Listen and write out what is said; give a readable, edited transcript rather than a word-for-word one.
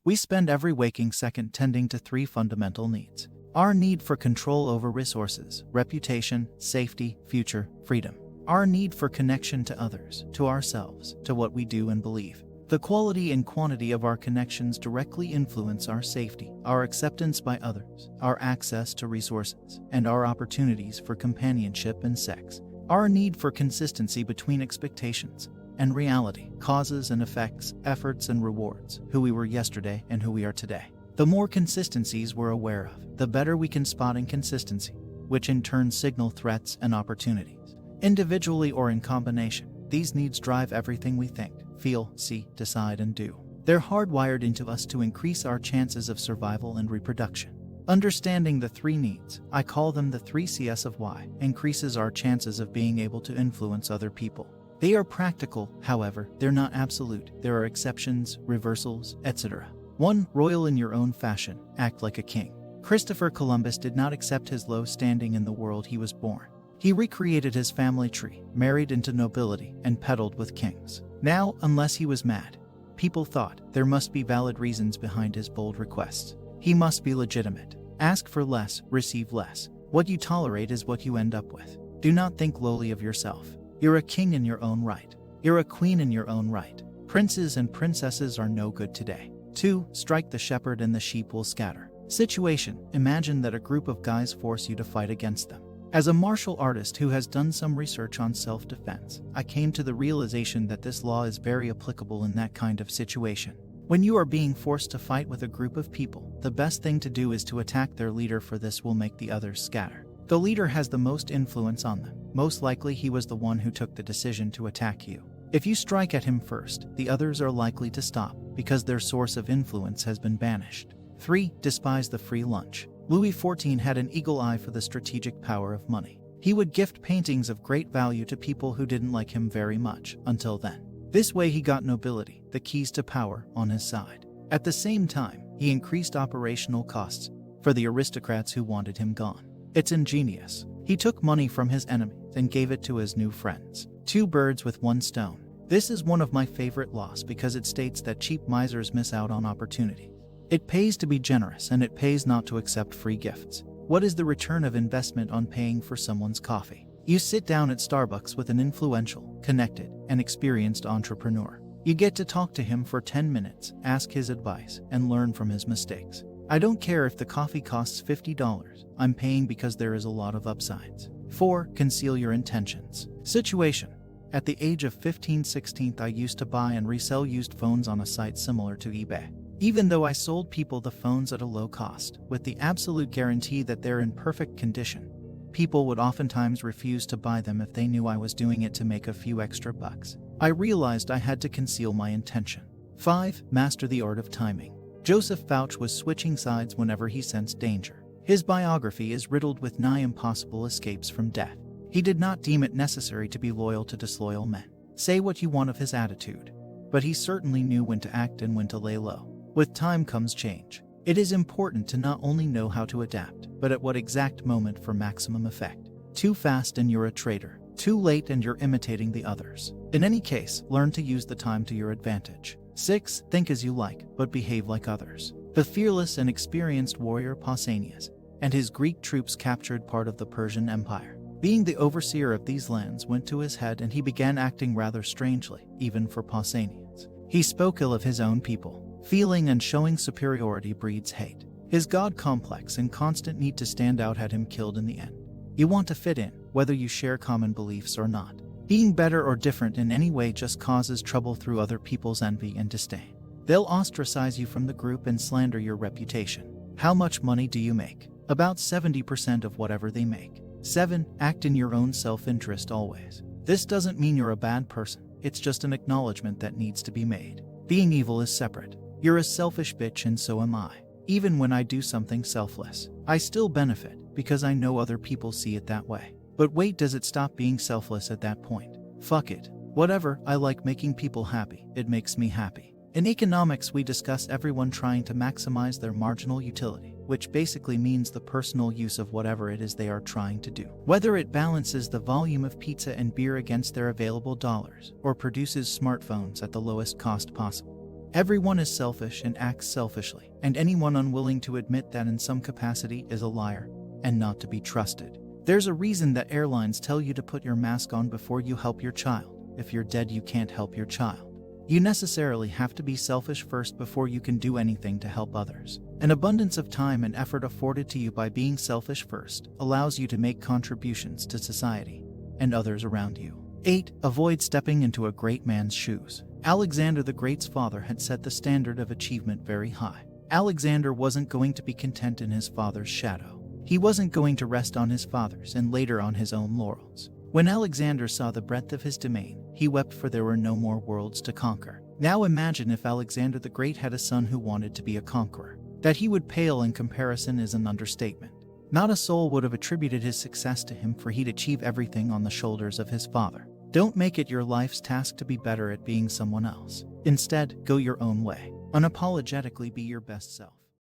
We spend every waking second tending to three fundamental needs. Our need for control over resources, reputation, safety, future, freedom. Our need for connection to others, to ourselves, to what we do and believe. The quality and quantity of our connections directly influence our safety, our acceptance by others, our access to resources, and our opportunities for companionship and sex. Our need for consistency between expectations and reality, causes and effects, efforts and rewards, who we were yesterday and who we are today. The more consistencies we're aware of, the better we can spot inconsistency, which in turn signal threats and opportunities. Individually or in combination, these needs drive everything we think, feel, see, decide, and do. They're hardwired into us to increase our chances of survival and reproduction. Understanding the three needs, I call them the 3 Cs of Y, increases our chances of being able to influence other people. They are practical, however, they're not absolute. There are exceptions, reversals, etc. 1. Royal in your own fashion, act like a king. Christopher Columbus did not accept his low standing in the world he was born. He recreated his family tree, married into nobility, and peddled with kings. Now, unless he was mad, people thought there must be valid reasons behind his bold requests. He must be legitimate. Ask for less, receive less. What you tolerate is what you end up with. Do not think lowly of yourself. You're a king in your own right. You're a queen in your own right. Princes and princesses are no good today. 2. Strike the shepherd and the sheep will scatter. Situation: imagine that a group of guys force you to fight against them. As a martial artist who has done some research on self-defense, I came to the realization that this law is very applicable in that kind of situation. When you are being forced to fight with a group of people, the best thing to do is to attack their leader, for this will make the others scatter. The leader has the most influence on them. Most likely he was the one who took the decision to attack you. If you strike at him first, the others are likely to stop, because their source of influence has been banished. 3. Despise the free lunch. Louis XIV had an eagle eye for the strategic power of money. He would gift paintings of great value to people who didn't like him very much, until then. This way he got nobility, the keys to power, on his side. At the same time, he increased operational costs for the aristocrats who wanted him gone. It's ingenious. He took money from his enemies and gave it to his new friends. 2 birds with one stone. This is one of my favorite laws because it states that cheap misers miss out on opportunity. It pays to be generous and it pays not to accept free gifts. What is the return of investment on paying for someone's coffee? You sit down at Starbucks with an influential, connected, and experienced entrepreneur. You get to talk to him for 10 minutes, ask his advice, and learn from his mistakes. I don't care if the coffee costs $50, I'm paying because there is a lot of upsides. 4. Conceal your intentions. Situation: at the age of 15-16, I used to buy and resell used phones on a site similar to eBay. Even though I sold people the phones at a low cost, with the absolute guarantee that they're in perfect condition, people would oftentimes refuse to buy them if they knew I was doing it to make a few extra bucks. I realized I had to conceal my intention. 5. Master the art of timing. Joseph Fouch was switching sides whenever he sensed danger. His biography is riddled with nigh impossible escapes from death. He did not deem it necessary to be loyal to disloyal men. Say what you want of his attitude, but he certainly knew when to act and when to lay low. With time comes change. It is important to not only know how to adapt, but at what exact moment for maximum effect. Too fast and you're a traitor. Too late and you're imitating the others. In any case, learn to use the time to your advantage. 6. Think as you like, but behave like others. The fearless and experienced warrior Pausanias and his Greek troops captured part of the Persian Empire. Being the overseer of these lands went to his head and he began acting rather strangely, even for Pausanias. He spoke ill of his own people. Feeling and showing superiority breeds hate. His god complex and constant need to stand out had him killed in the end. You want to fit in, whether you share common beliefs or not. Being better or different in any way just causes trouble through other people's envy and disdain. They'll ostracize you from the group and slander your reputation. How much money do you make? About 70% of whatever they make. 7. Act in your own self-interest always. This doesn't mean you're a bad person. It's just an acknowledgement that needs to be made. Being evil is separate. You're a selfish bitch and so am I. Even when I do something selfless, I still benefit because I know other people see it that way. But wait, does it stop being selfless at that point? Fuck it. Whatever, I like making people happy. It makes me happy. In economics, we discuss everyone trying to maximize their marginal utility, which basically means the personal use of whatever it is they are trying to do. Whether it balances the volume of pizza and beer against their available dollars, or produces smartphones at the lowest cost possible. Everyone is selfish and acts selfishly, and anyone unwilling to admit that in some capacity is a liar and not to be trusted. There's a reason that airlines tell you to put your mask on before you help your child. If you're dead, you can't help your child. You necessarily have to be selfish first before you can do anything to help others. An abundance of time and effort afforded to you by being selfish first allows you to make contributions to society and others around you. 8. Avoid stepping into a great man's shoes. Alexander the Great's father had set the standard of achievement very high. Alexander wasn't going to be content in his father's shadow. He wasn't going to rest on his father's and later on his own laurels. When Alexander saw the breadth of his domain, he wept, for there were no more worlds to conquer. Now imagine if Alexander the Great had a son who wanted to be a conqueror. That he would pale in comparison is an understatement. Not a soul would have attributed his success to him, for he'd achieve everything on the shoulders of his father. Don't make it your life's task to be better at being someone else. Instead, go your own way. Unapologetically be your best self.